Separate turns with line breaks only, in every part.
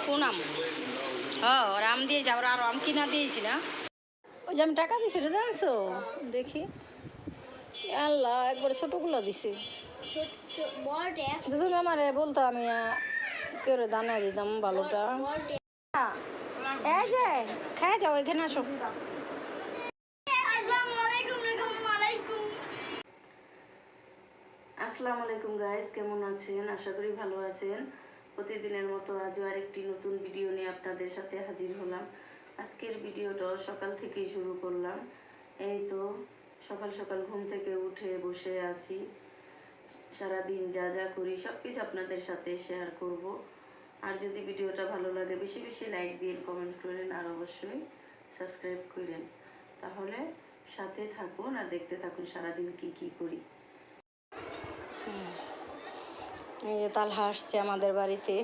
পুনাম ওর আম দিয়েছে, আবার আরো আম কিনা দিয়েছি না, ওই যে আমি টাকা দিয়েছি এটা জানছো, দেখি আল্লাহ একবারে ছোটগুলো দিছে। তুমি আমার বলতো আমি কেউ দানা দিতাম ভালোটা। এই যে খাই যাও, এখানে আসো। আসসালামু আলাইকুম গাইস, কেমন আছেন? আশা করি ভালো আছেন। প্রতিদিনের মতো আজও আরেকটি নতুন ভিডিও নিয়ে আপনাদের সাথে হাজির হলাম। আজকের ভিডিওটা সকাল থেকেই শুরু করলাম। এই তো সকাল সকাল ঘুম থেকে উঠে বসে আছি। সারাদিন যা যা করি সব কিছু আপনাদের সাথে শেয়ার করব। আর যদি ভিডিওটা ভালো লাগে বেশি বেশি লাইক দিন, কমেন্ট করেন, আর অবশ্যই সাবস্ক্রাইব করেন। তাহলে সাথে থাকুন আর দেখতে থাকুন সারাদিন কি কি করি। এই যে তালহা আসছে আমাদের বাড়িতে,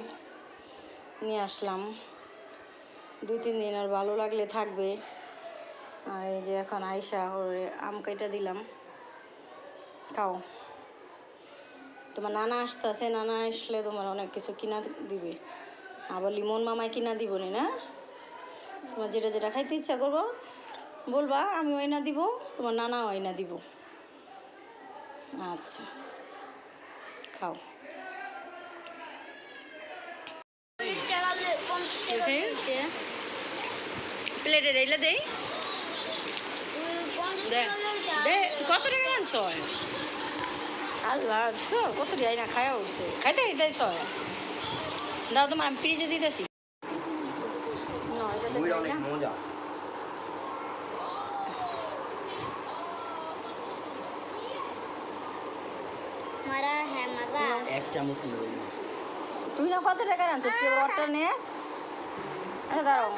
নিয়ে আসলাম। 2-3 দিন আর ভালো লাগলে থাকবে। আর এই যে এখন আয়সা ওর আম কাইটা দিলাম, খাও। তোমার নানা আসতেছে, নানা আসলে তোমার অনেক কিছু কিনা দিবে। আবার লিমন মামায় কিনা দিব না, তোমার যেটা যেটা খাইতে ইচ্ছা করবো বলবা, আমি ওইনা দিব, তোমার নানা ওইনা দিব। আচ্ছা খাও। প্লেটে রেলে দেই দে, কত টাকা আনছ? আল্লাহ কত যাই না খাওয়া হয়েছে, খাইতে খাইতেছ দাও, তোমার আমি ফ্রিজে দিতেছি।
মজা এক চামচ।
তুই না কত টাকা আনছিস, তুই অর্ডার নেস? আচ্ছা দাঁড়াও,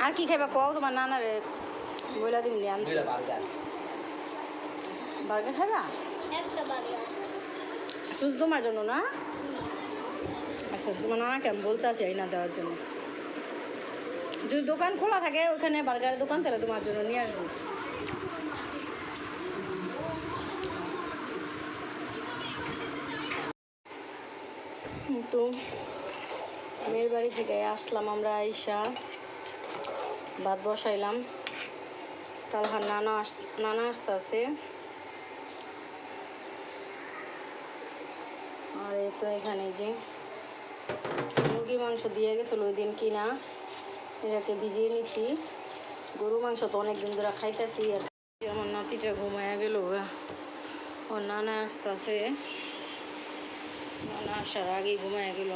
আর কি খাইবা কও, তোমার নানারে বইলা দিবি আনতে। বার্গার খাইবা? শুধু তোমার জন্য না? আচ্ছা তোমার নানাকে আমি বলতে আছি এই না দেওয়ার জন্য। যদি দোকান খোলা থাকে ওখানে বার্গারের দোকান, তাহলে তোমার জন্য নিয়ে আসবো। তো মেয়ের বাড়ি থেকে আসলাম আমরা, আইসা ভাত বসাইলাম। তালহার নানা আসতেছে। আর এই তো এখানে যে মুরগি মাংস দিয়ে গেছিলো ওই দিন কিনা, এটাকে ভিজিয়ে নিছি। গরু মাংস তো অনেক দিন ধরে খাইতেছি। আর আমার নাতিটা ঘুমায়া গেল, ওর নানা আসতেছে, নানা আসার আগেই ঘুমায়া গেল।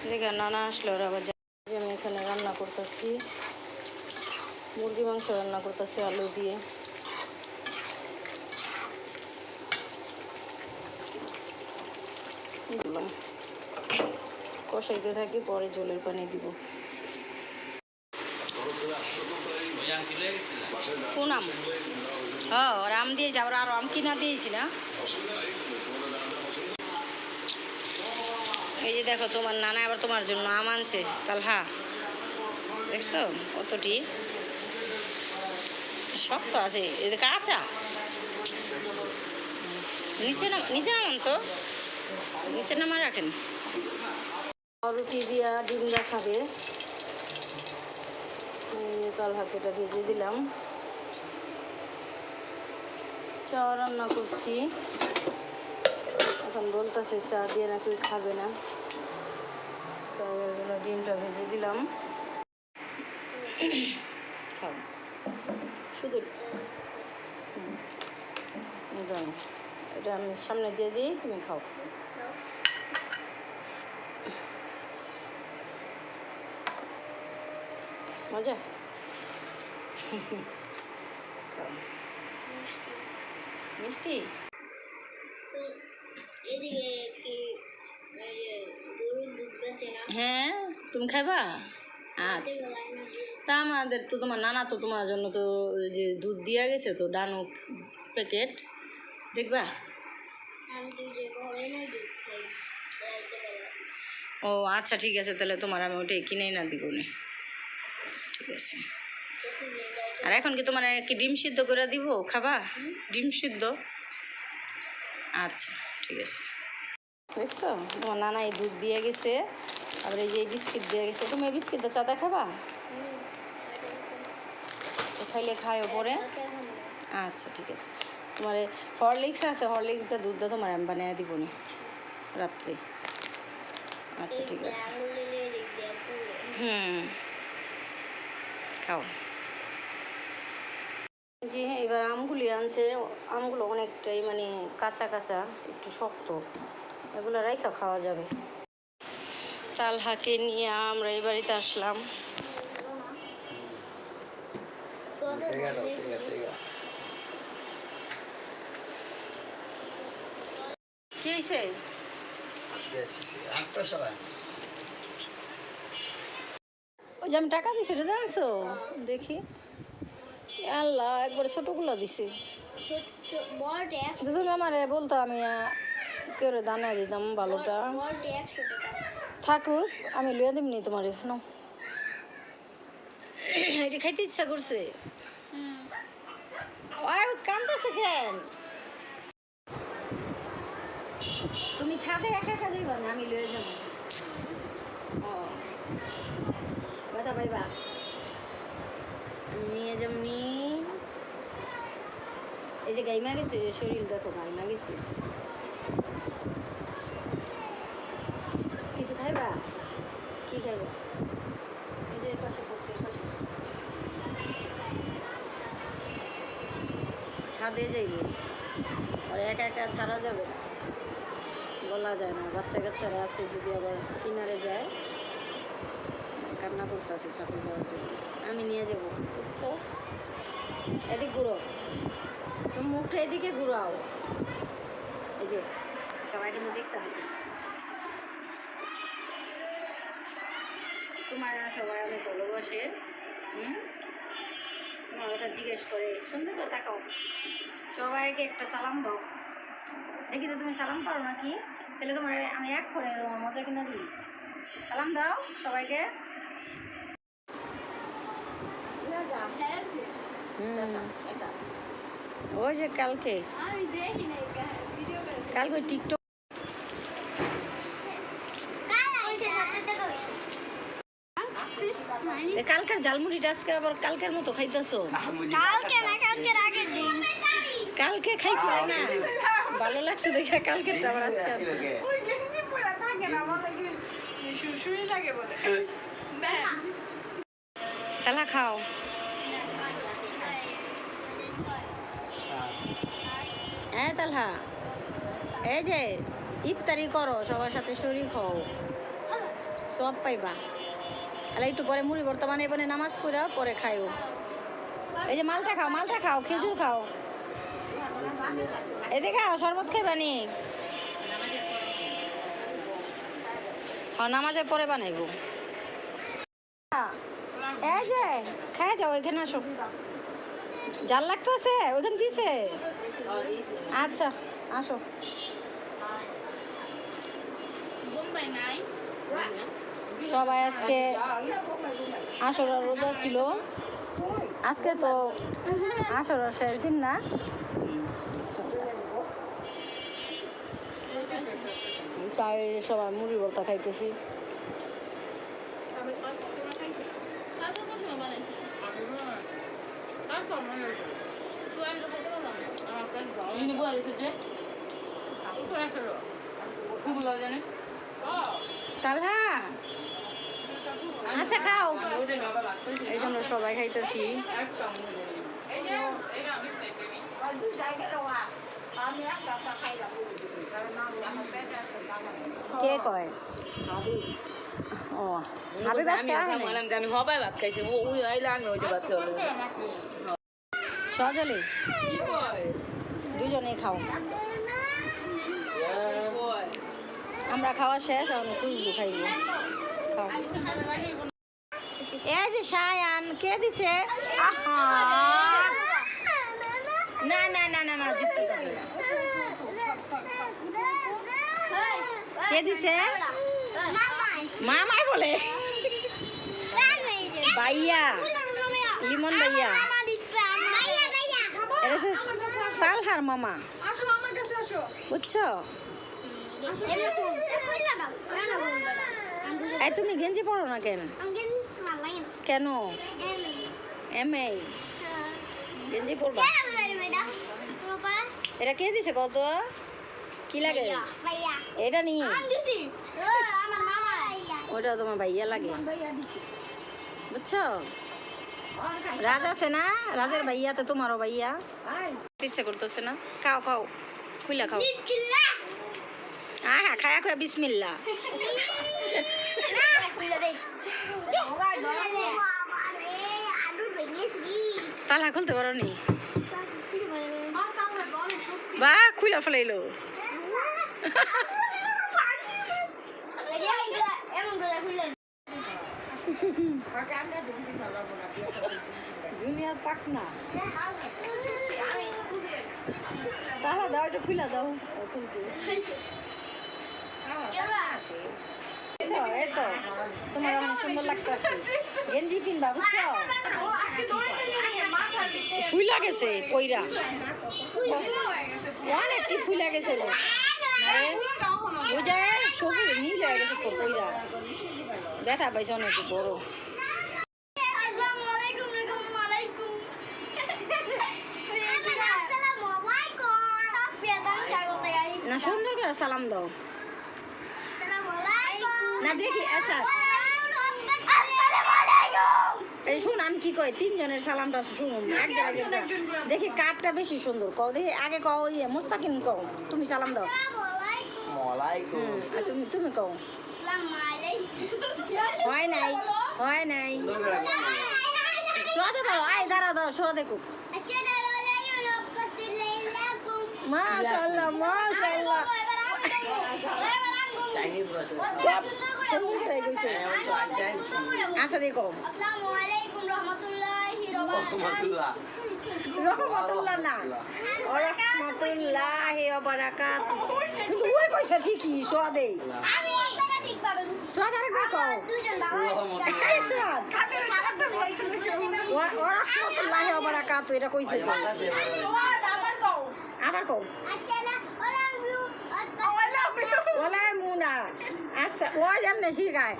দেখে নানা আসলো, আর আবার আমি এখানে রান্না করতেছি, মুরগি মাংস রান্না করতেছি আলু দিয়ে। দিলাম, কষাইতে থাকি, পরে জলের পানি দিব। পুনাম ওর আম দিয়েছি, আবার আরো আম কিনা দিয়েছি না। এই যে দেখো তোমার নানা আবার তোমার জন্য আম আনছে। তালহা দেখছো কতটি শক্ত আছে, এদিকে কাঁচা। নিচে নামান তো, নিচে নামা রাখেন। রুটি দিয়া ডিম দেখাবে, তালহাকে এটা ভেজে দিলাম। চা রান্না করছি, এখন বলতেছে চা দিয়ে নাকি খাবে না, তাই ডিমটা ভেজে দিলাম। খাও শুধু, জানো এটা আমি সামনে দিয়ে দিই, তুমি খাও। মজা মিষ্টি। হ্যাঁ তুমি খাইবা? আচ্ছা, তা আমাদের তো তোমার নানা তো তোমার জন্য তো যে দুধ দিয়া গেছে তো, ডানো প্যাকেট দেখবা। ও আচ্ছা ঠিক আছে, তাহলে তোমার আমি ওটাই কিনেই না দিব না, ঠিক আছে। আর এখন কি তোমার কি ডিম সিদ্ধ করে দিব, খাবা? ডিম সিদ্ধ আচ্ছা ঠিক আছে। দেখছো তোমার নানা এই দুধ দিয়ে গেছে, আবার এই যে বিস্কিট দিয়ে গেছে। তুমি এই বিস্কিটটা চা দেখাবা? খাইলে খায়ও পরে। আচ্ছা ঠিক আছে। তোমার হরলিক্স আছে, হরলিক্স দিয়ে দুধটা তোমার আমি বানিয়ে দিব নি রাত্রে। আচ্ছা ঠিক আছে। খাও। যে এবার আমগুলি আনছে, আমগুলো অনেকটাই মানে কাঁচা কাঁচা, একটু শক্ত, এগুলো রাইখা খাওয়া যাবে। তালহাকে নিয়ে আমরা এই বাড়িতে আসলাম। কি হয়েছে? ওই যে আমি টাকা দিছি এটা জানছো? দেখি আল্লাহ একবারে ছোটগুলো দিছে। তুমি আমারে বলতো আমি কেউ দানা দিতাম ভালোটা। থাকুক আমি লইয়া দিমনি তোমার। নাও, এটা খাইতে ইচ্ছা করছে। কান্দতেছে কেন? তুমি ছাদে একা একা যাইবা না, আমি লয়ে যাবো। ও কথা পাইবা, আমি নিয়ে যেমনি। এই যে গাইমা গেছে, শরীর দেখো গাইমা গেছে। কিছু খাইবা? কি খাইবা? এই যে পাশে পড়ছে, পাশে ছাদে যাইব, আর একা একা ছাড়া যাবে না, বলা যায় না। বাচ্চা কাচ্চারা আছে, যদি আবার কিনারে যায় কান্না করতেছে ছাদে যাওয়ার জন্য। আমি নিয়ে যাব, বুঝছো? এদিক ঘুরো, তুমি মুখটা এদিকে ঘুরাও। এই যে সবাই কিন্তু দেখতে হবে তোমার, সবাই অনেক ভালোবাসে। তোমার কথা জিজ্ঞেস করে, সুন্দর করে তাকাও, সবাইকে একটা সালাম দাও। দেখি তো তুমি সালাম পারো নাকি? তাহলে তোমার আমি এক করে তোমার মজা কিনা দিই। সালাম দাও সবাইকে। ওই যে কালকে কালকে টিকটক কালকের ঝালমুড়িটা আজকে আবার কালকের মতো খাইতেছো? কালকে খাইছি না, ভালো লাগছে দেখে কালকেরটা আবার আজকে তালা খাও। হ্যাঁ তালহা, এই যে ইফতারি করো, সবার সাথে শরীক হও, সব পাইবা। আরে একটু পরে মুড়ি ভর্তা বানাই বানিয়ে নামাজ পড়া পরে খাইও। এই যে মালটা খাও, মালটা খাও, খেজুর খাও, এদিকে খাও, শরবত খাইবানি। হ্যাঁ নামাজের পরে বানাইব। এই যে খাই যাও, এখানে আসো। জাল লাগতেছে ওইখানে দিছে? আচ্ছা আসো। সবাই আজকে আশুরা রোজা ছিল, আজকে তো আশুরা শেষ দিন না। তাই সবাই মুড়ি ভর্তা খাইতেছি। তালহা আচ্ছা খাও, এই জন্য সবাই খাইতেছি। কে কয়? ও হাবিব আজকে আমি হবাই ভাত খাইছি, ওই আইলে আমি ওইটা ভাত খাবো। সজলে দুজনেই খাও। আমরা খাওয়া শেষ, আমি খুশবু খাইব। খাও। এই যে সায়ান কে দিছে? না না না না না, কে দিছে? মামাই বলে ভাইয়া, লিমন ভাইয়া। এটা তালহার মামা
আসো আমার কাছে আসো
বুঝছো? এই তুমি গেঞ্জি পরো না কেন? কেন? এমএ গেঞ্জি পরবা? এটা কে দিছে কত? কি লাগে? এটা নি ওটা তোমার ভাইয়া লাগে বুঝছো? রাজ আছে না, রাজের ভাইয়া তো তোমারও ভাইয়া। ইচ্ছা করতেছে না, খাও খাও খুইলা খাও। হ্যাঁ খায়া খায়া বিসমিল্লা। তালা খুলতে পারো নি? বা খুইলা ফেলাইলো। দুনিয়ার পাটনা তালা দাও, এটা খুইলা দাও। খুলছি এই তো তোমার অনেক সুন্দর লাগতেছে। গেঞ্জি পিনবা বুঝছো? ফুইলা গেছে পইরা, অনেক কি ফুইলা গেছিল বুঝায় সবুজ নীল হয়ে গেছে তো পইরা, ব্যথা পাইছে অনেক বড়। না সুন্দর করে সালাম দাও না দেখি। আচ্ছা এই শুন আমি কি কই, তিনজনের সালামটা শুনুন দেখি কারটা বেশি সুন্দর কও দেখি। আগে কও ইয়ে মুস্তাকিম কও, তুমি সালাম দাও। তুমি তুমি কও। হয় নাই হয় নাই সোয়াদে বলো। আয় দাঁড়া দাঁড়া সোয়া দেখো। মাশাআল্লাহ মাশাআল্লাহ চাইনিজ ভাষা সুন্দর করে কইছে। আচ্ছা দেখো আসসালামু আলাইকুম রাহমাতুল্লাহি ওয়া বারাকাতুহু। রহমাতুল্লাহ না রাহমাতুল্লাহি ওয়া বারাকাতুহু, কিন্তু ওই কইছে ঠিকই সোয়াদে। আমি একদম ঠিকভাবে কইছি। সোয়াদে আর কও দুইজন বাবা এই সোয়াদ ওয়া রাহমাতুল্লাহি ওয়া বারাকাতুহু এটা কইছে তো। সোয়াদ আবার কও আবার কও। আচ্ছা না ওলা মুনা আচ্ছা ওই যেমন শিখায়।